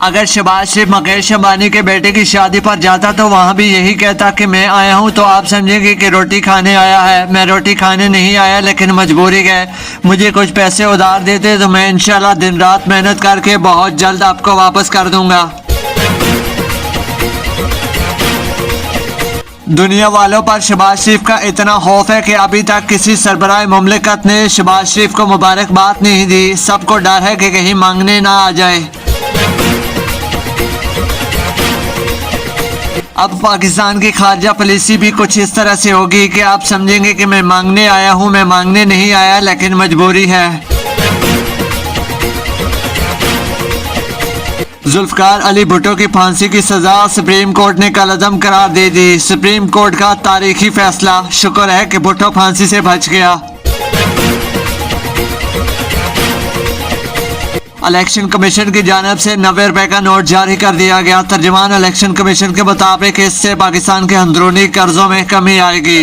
अगर शहबाज शरीफ मुकेश अंबानी के बेटे की शादी पर जाता तो वहाँ भी यही कहता कि मैं आया हूँ, तो आप समझेंगे कि रोटी खाने आया है। मैं रोटी खाने नहीं आया, लेकिन मजबूरी है। मुझे कुछ पैसे उधार देते तो मैं इंशाल्लाह दिन रात मेहनत करके बहुत जल्द आपको वापस कर दूंगा। दुनिया वालों पर शहबाज शरीफ का इतना खौफ है कि अभी तक किसी सरबराह मुमलिकत ने शहबाज शरीफ को मुबारकबाद नहीं दी। सबको डर है कि कहीं मांगने ना आ जाए। अब पाकिस्तान की खारजा पॉलिसी भी कुछ इस तरह से होगी कि आप समझेंगे कि मैं मांगने आया हूं, मैं मांगने नहीं आया, लेकिन मजबूरी है। जुल्फकार अली भुट्टो की फांसी की सजा सुप्रीम कोर्ट ने कल अदम करार दे दी। सुप्रीम कोर्ट का तारीखी फैसला। शुक्र है कि भुट्टो फांसी से बच गया। इलेक्शन कमीशन की जानिब से 90 रुपए का नोट जारी कर दिया गया। तर्जुमान इलेक्शन कमीशन के मुताबिक इससे पाकिस्तान के अंदरूनी कर्जों में कमी आएगी।